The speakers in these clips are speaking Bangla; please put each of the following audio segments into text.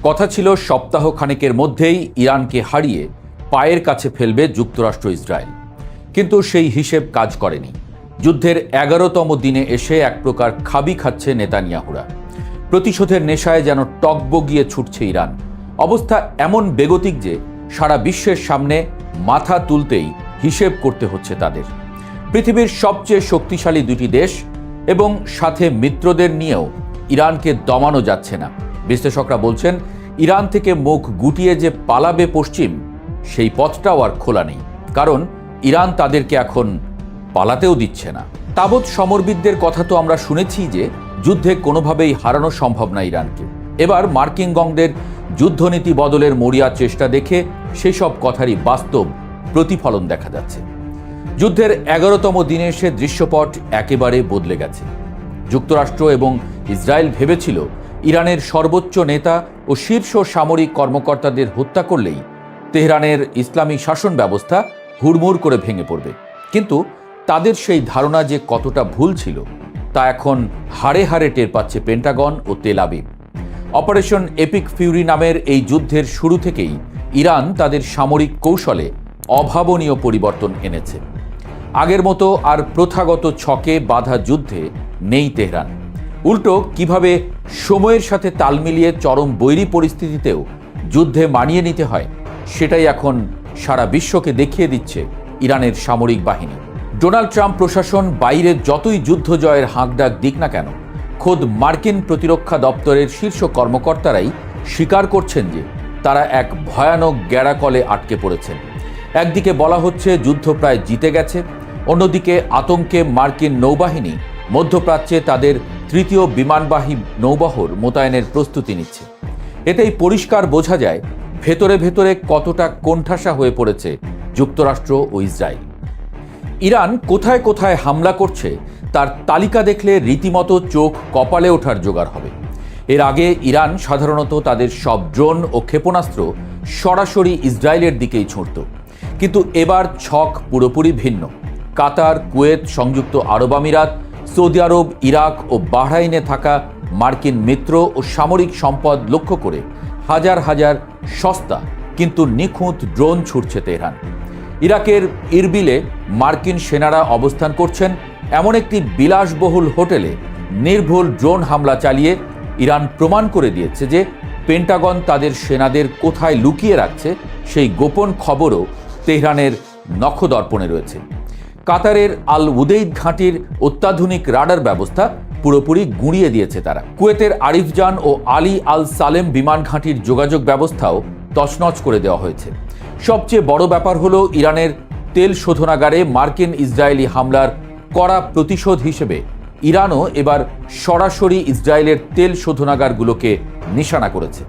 কথা ছিল সপ্তাহ খানেকের মধ্যেই ইরানকে হারিয়ে পায়ের কাছে ফেলবে যুক্তরাষ্ট্র ইসরায়েল, কিন্তু সেই হিসেব কাজ করেনি। যুদ্ধের 11তম দিনে এসে এক প্রকার খাবি খাচ্ছে নেতানিয়াহুরা। প্রতিশোধের নেশায় যেন টগবগিয়ে ছুটছে ইরান। অবস্থা এমন বেগতিক যে সারা বিশ্বের সামনে মাথা তুলতেই হিসেব করতে হচ্ছে তাদের। পৃথিবীর সবচেয়ে শক্তিশালী দুটি দেশ এবং সাথে মিত্রদের নিয়েও ইরানকে দমানো যাচ্ছে না। বিশ্লেষকরা বলছেন, ইরান থেকে মুখ গুটিয়ে যে পালাবে পশ্চিম, সেই পথটাও আর খোলা নেই, কারণ ইরান তাদেরকে এখন পালাতেও দিচ্ছে না। তাবৎ সমরবিদদের কথা তো আমরা শুনেছি যে যুদ্ধে কোনোভাবেই হারানো সম্ভব না ইরানকে। এবার মার্কিন গংদের যুদ্ধনীতি বদলের মরিয়া চেষ্টা দেখে সেসব কথারই বাস্তব প্রতিফলন দেখা যাচ্ছে। যুদ্ধের 11তম দিনে এসে দৃশ্যপট একেবারে বদলে গেছে। যুক্তরাষ্ট্র এবং ইসরায়েল ভেবেছিল ইরানের সর্বোচ্চ নেতা ও শীর্ষ সামরিক কর্মকর্তাদের হত্যা করলেই তেহরানের ইসলামী শাসন ব্যবস্থা হুড়মুড় করে ভেঙে পড়বে। কিন্তু তাদের সেই ধারণা যে কতটা ভুল ছিল তা এখন হাড়ে হাড়ে টের পাচ্ছে পেন্টাগন ও Tel Aviv. Operation epic Fury নামের এই যুদ্ধের শুরু থেকেই ইরান তাদের সামরিক কৌশলে অভাবনীয় পরিবর্তন এনেছে। আগের মতো আর প্রথাগত ছকে বাঁধা যুদ্ধে নেই তেহরান। উল্টো কিভাবে সময়ের সাথে তাল মিলিয়ে চরম বৈরী পরিস্থিতিতেও যুদ্ধে মানিয়ে নিতে হয়, সেটাই এখন সারা বিশ্বকে দেখিয়ে দিচ্ছে ইরানের সামরিক বাহিনী। ডোনাল্ড ট্রাম্প প্রশাসন বাইরে যতই যুদ্ধ জয়ের হাঁকডাক দিক না কেন, খোদ মার্কিন প্রতিরক্ষা দপ্তরের শীর্ষ কর্মকর্তারাই স্বীকার করছেন যে তারা এক ভয়ানক গ্যাড়াকলে আটকে পড়েছেন। একদিকে বলা হচ্ছে যুদ্ধ প্রায় জিতে গেছে, অন্যদিকে আতঙ্কে মার্কিন নৌবাহিনী মধ্যপ্রাচ্যে তাদের তৃতীয় বিমানবাহী নৌবহর মোতায়েনের প্রস্তুতি নিচ্ছে। এতেই পরিষ্কার বোঝা যায় ভেতরে ভেতরে কতটা কোণঠাসা হয়ে পড়েছে যুক্তরাষ্ট্র ও ইসরায়েল। ইরান কোথায় কোথায় হামলা করছে তার তালিকা দেখলে রীতিমতো চোখ কপালে ওঠার জোগাড় হবে। এর আগে ইরান সাধারণত তাদের সব ড্রোন ও ক্ষেপণাস্ত্র সরাসরি ইসরায়েলের দিকেই ছুঁড়ত, কিন্তু এবার ছক পুরোপুরি ভিন্ন। কাতার, কুয়েত, সংযুক্ত আরব আমিরাত, সৌদি আরব, ইরাক ও বাহরাইনে থাকা মার্কিন মিত্র ও সামরিক সম্পদ লক্ষ্য করে হাজার হাজার সস্তা কিন্তু নিখুঁত ড্রোন ছুটছে তেহরান। ইরাকের ইরবিলে মার্কিন সেনারা অবস্থান করছেন এমন একটি বিলাসবহুল হোটেলে নির্ভুল ড্রোন হামলা চালিয়ে ইরান প্রমাণ করে দিয়েছে যে পেন্টাগন তাদের সেনাদের কোথায় লুকিয়ে রাখছে সেই গোপন খবরও তেহরানের নখদর্পণে রয়েছে। কাতারের আল উদেইদ ঘাঁটির অত্যাধুনিক রাডার ব্যবস্থা পুরোপুরি গুঁড়িয়ে দিয়েছে তারা। কুয়েতের আরিফজান ও আলী আল সালেম বিমান ঘাঁটির যোগাযোগ ব্যবস্থাও তছনছ করে দেওয়া হয়েছে। সবচেয়ে বড় ব্যাপার হলো ইরানের তেল শোধনাগারে মার্কিন ইসরায়েলি হামলার কড়া প্রতিশোধ হিসেবে ইরানও এবার সরাসরি ইসরায়েলের তেল শোধনাগারগুলোকে নিশানা করেছে।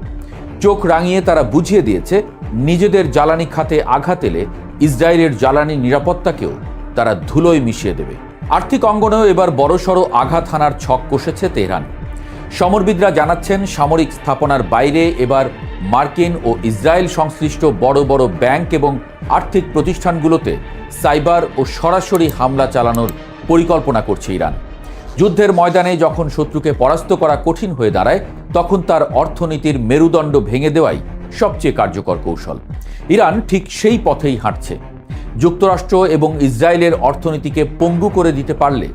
চোখ রাঙিয়ে তারা বুঝিয়ে দিয়েছে নিজেদের জ্বালানি খাতে আঘাত এলে ইসরায়েলের জ্বালানি নিরাপত্তাকেও তারা ধুলোয় মিশিয়ে দেবে। আর্থিক অঙ্গনেও এবার বড়সড় আঘাত হানার ছক কষেছে তেহরান। সমরবিদরা জানাচ্ছেন সামরিক স্থাপনার বাইরে এবার মার্কিন ও ইসরায়েল সংশ্লিষ্ট বড় বড় ব্যাংক এবং আর্থিক প্রতিষ্ঠানগুলোতে সাইবার ও সরাসরি হামলা চালানোর পরিকল্পনা করছে ইরান। যুদ্ধের ময়দানে যখন শত্রুকে পরাস্ত করা কঠিন হয়ে দাঁড়ায়, তখন তার অর্থনীতির মেরুদণ্ড ভেঙে দেওয়াই সবচেয়ে কার্যকর কৌশল। ইরান ঠিক সেই পথেই হাঁটছে। যুক্তরাষ্ট্র এবং ইসরায়েলের অর্থনীতিকে পঙ্গু করে দিতে পারলে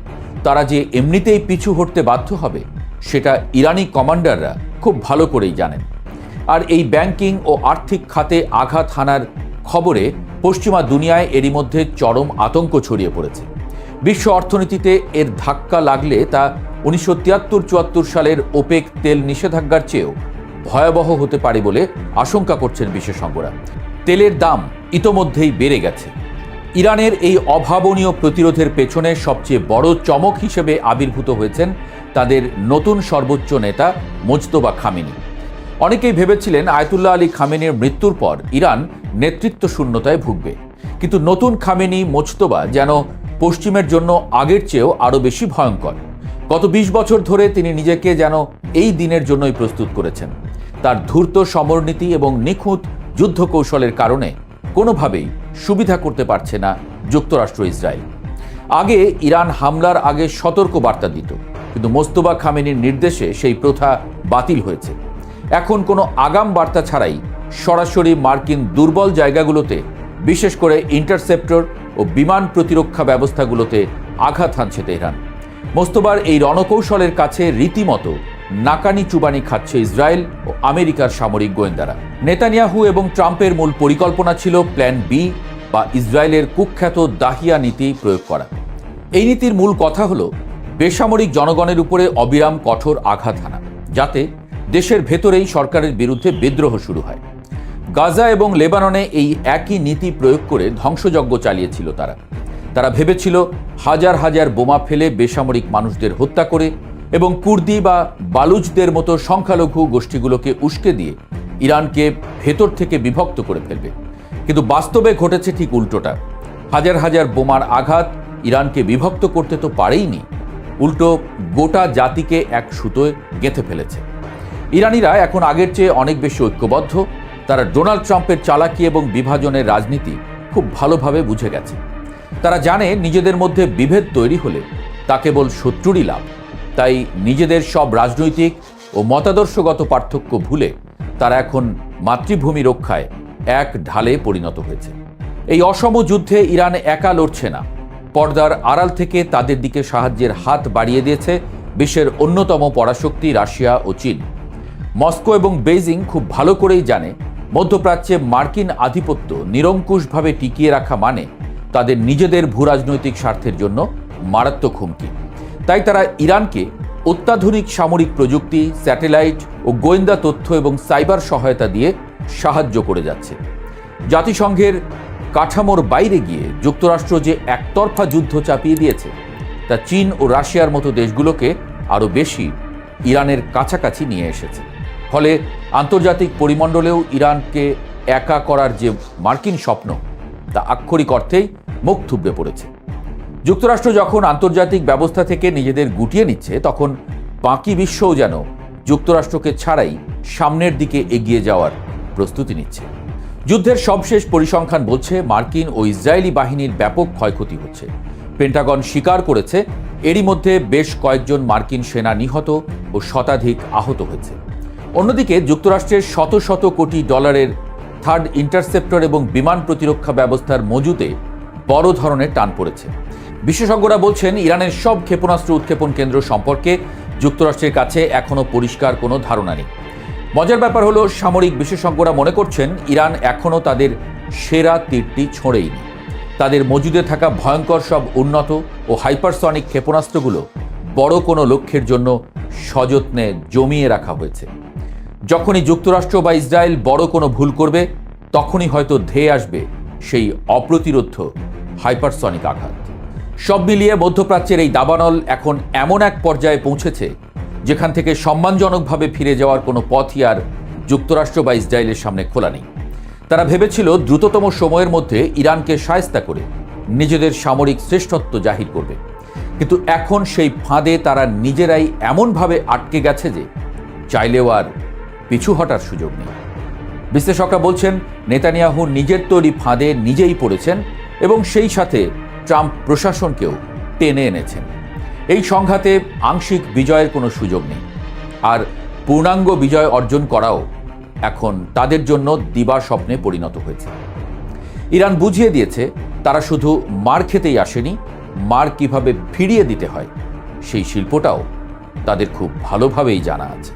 তারা যে এমনিতেই পিছু হটতে বাধ্য হবে, সেটা ইরানি কমান্ডাররা খুব ভালো করেই জানেন। আর এই ব্যাংকিং ও আর্থিক খাতে আঘাত হানার খবরে পশ্চিমা দুনিয়ায় এরই মধ্যে চরম আতঙ্ক ছড়িয়ে পড়েছে। বিশ্ব অর্থনীতিতে এর ধাক্কা লাগলে তা 1973-74 সালের ওপেক তেল নিষেধাজ্ঞার চেয়েও ভয়াবহ হতে পারে বলে আশঙ্কা করছেন বিশেষজ্ঞরা। তেলের দাম ইতোমধ্যেই বেড়ে গেছে। ইরানের এই অভাবনীয় প্রতিরোধের পেছনে সবচেয়ে বড় চমক হিসেবে আবির্ভূত হয়েছেন তাদের নতুন সর্বোচ্চ নেতা মোজতবা খামেনি। অনেকেই ভেবেছিলেন আয়াতুল্লাহ আলী খামেনির মৃত্যুর পর ইরান নেতৃত্ব শূন্যতায় ভুগবে, কিন্তু নতুন খামেনি মোজতবা যেন পশ্চিমের জন্য আগের চেয়েও আরও বেশি ভয়ঙ্কর। গত 20 বছর ধরে তিনি নিজেকে যেন এই দিনের জন্যই প্রস্তুত করেছেন। তার ধূর্ত সমরনীতি এবং নিখুঁত যুদ্ধ কৌশলের কারণে কোনোভাবেই সুবিধা করতে পারছে না যুক্তরাষ্ট্র ইসরায়েল। আগে ইরান হামলার আগে সতর্ক বার্তা দিত, কিন্তু মোজতবা খামেনির নির্দেশে সেই প্রথা বাতিল হয়েছে। এখন কোনো আগাম বার্তা ছাড়াই সরাসরি মার্কিন দুর্বল জায়গাগুলোতে, বিশেষ করে ইন্টারসেপ্টর ও বিমান প্রতিরক্ষা ব্যবস্থাগুলোতে আঘাত হানছে তেহরান। মোস্তফার এই রণকৌশলের কাছে রীতিমতো নাকানি চুবানি খাচ্ছে ইসরায়েল ও আমেরিকার সামরিক গোয়েন্দারা। নেতানিয়াহু এবং ট্রাম্পের মূল পরিকল্পনা ছিল প্ল্যান বি বা ইসরায়েলের কুখ্যাত দাহিয়া নীতি প্রয়োগ করা। এই নীতির মূল কথা হলো বেসামরিক জনগণের উপরে অবিরাম কঠোর আঘাত হানা, যাতে দেশের ভেতরেই সরকারের বিরুদ্ধে বিদ্রোহ শুরু হয়। গাজা এবং লেবাননে এই একই নীতি প্রয়োগ করে ধ্বংসযজ্ঞ চালিয়েছিল তারা ভেবেছিল হাজার হাজার বোমা ফেলে বেসামরিক মানুষদের হত্যা করে এবং কুর্দি বা বালুচদের মতো সংখ্যালঘু গোষ্ঠীগুলোকে উস্কে দিয়ে ইরানকে ভেতর থেকে বিভক্ত করে ফেলবে। কিন্তু বাস্তবে ঘটেছে ঠিক উল্টোটা। হাজার হাজার বোমার আঘাত ইরানকে বিভক্ত করতে তো পারেইনি, উল্টো গোটা জাতিকে এক সুতোয় গেঁথে ফেলেছে। ইরানিরা এখন আগের চেয়ে অনেক বেশি ঐক্যবদ্ধ। তারা ডোনাল্ড ট্রাম্পের চালাকি এবং বিভাজনের রাজনীতি খুব ভালোভাবে বুঝে গেছে। তারা জানে নিজেদের মধ্যে বিভেদ তৈরি হলে তা কেবল শত্রুরই লাভ। তাই নিজেদের সব রাজনৈতিক ও মতাদর্শগত পার্থক্য ভুলে তারা এখন মাতৃভূমি রক্ষায় এক ঢালে পরিণত হয়েছে। এই অসম যুদ্ধে ইরান একা লড়ছে না, পর্দার আড়াল থেকে তাদের দিকে সাহায্যের হাত বাড়িয়ে দিয়েছে বিশ্বের অন্যতম পরাশক্তি রাশিয়া ও চীন। মস্কো এবং বেইজিং খুব ভালো করেই জানে মধ্যপ্রাচ্যে মার্কিন আধিপত্য নিরঙ্কুশভাবে টিকিয়ে রাখা মানে তাদের নিজেদের ভূরাজনৈতিক স্বার্থের জন্য মারাত্মক হুমকি। তাই তারা ইরানকে অত্যাধুনিক সামরিক প্রযুক্তি, স্যাটেলাইট ও গোয়েন্দা তথ্য এবং সাইবার সহায়তা দিয়ে সাহায্য করে যাচ্ছে। জাতিসংঘের কাঠামোর বাইরে গিয়ে যুক্তরাষ্ট্র যে একতরফা যুদ্ধ চাপিয়ে দিয়েছে তা চীন ও রাশিয়ার মতো দেশগুলোকে আরও বেশি ইরানের কাছাকাছি নিয়ে এসেছে। ফলে আন্তর্জাতিক পরিমণ্ডলেও ইরানকে একা করার যে মার্কিন স্বপ্ন তা আক্ষরিক অর্থেই মুখ থুবড়ে পড়েছে। যুক্তরাষ্ট্র যখন আন্তর্জাতিক ব্যবস্থা থেকে নিজেদের গুটিয়ে নিচ্ছে, তখন বাকি বিশ্বও যেন যুক্তরাষ্ট্রকে ছাড়াই সামনের দিকে এগিয়ে যাওয়ার প্রস্তুতি নিচ্ছে। যুদ্ধের সবশেষ পরিসংখ্যান বলছে মার্কিন ও ইসরায়েলি বাহিনীর ব্যাপক ক্ষয়ক্ষতি হচ্ছে। পেন্টাগন স্বীকার করেছে এরই মধ্যে বেশ কয়েকজন মার্কিন সেনা নিহত ও শতাধিক আহত হয়েছে। অন্যদিকে যুক্তরাষ্ট্রের শত শত কোটি ডলারের থার্ড ইন্টারসেপ্টর এবং বিমান প্রতিরক্ষা ব্যবস্থার মজুতে বড় ধরনের টান পড়েছে। বিশেষজ্ঞরা বলছেন ইরানের সব ক্ষেপণাস্ত্র উৎক্ষেপণ কেন্দ্র সম্পর্কে যুক্তরাষ্ট্রের কাছে এখনও পরিষ্কার কোনো ধারণা নেই। মজার ব্যাপার হলো, সামরিক বিশেষজ্ঞরা মনে করছেন ইরান এখনও তাদের সেরা তীরটি ছোঁড়েইনি। তাদের মজুদে থাকা ভয়ঙ্কর সব উন্নত ও হাইপারসনিক ক্ষেপণাস্ত্রগুলো বড় কোনো লক্ষ্যের জন্য সযত্নে জমিয়ে রাখা হয়েছে। যখনই যুক্তরাষ্ট্র বা ইসরায়েল বড় কোনো ভুল করবে, তখনই হয়তো ধেয়ে আসবে সেই অপ্রতিরোধ্য হাইপারসনিক আঘাত। সব মিলিয়ে মধ্যপ্রাচ্যের এই দাবানল এখন এমন এক পর্যায়ে পৌঁছেছে যেখান থেকে সম্মানজনকভাবে ফিরে যাওয়ার কোনো পথই আর যুক্তরাষ্ট্র বা ইসরায়েলের সামনে খোলা নেই। তারা ভেবেছিল দ্রুততম সময়ের মধ্যে ইরানকে শায়েস্তা করে নিজেদের সামরিক শ্রেষ্ঠত্ব জাহির করবে, কিন্তু এখন সেই ফাঁদে তারা নিজেরাই এমনভাবে আটকে গেছে যে চাইলেও আর পিছু হটার সুযোগ নেই। বিশ্লেষকরা বলছেন নেতানিয়াহু নিজের তৈরি ফাঁদে নিজেই পড়েছেন এবং সেই সাথে ট্রাম্প প্রশাসনকেও টেনে এনেছেন। এই সংঘাতে আংশিক বিজয়ের কোনো সুযোগ নেই, আর পূর্ণাঙ্গ বিজয় অর্জন করাও এখন তাদের জন্য দিবা স্বপ্নে পরিণত হয়েছে। ইরান বুঝিয়ে দিয়েছে তারা শুধু মার খেতেই আসেনি, মার কিভাবে ফিরিয়ে দিতে হয় সেই শিল্পটাও তাদের খুব ভালোভাবেই জানা আছে।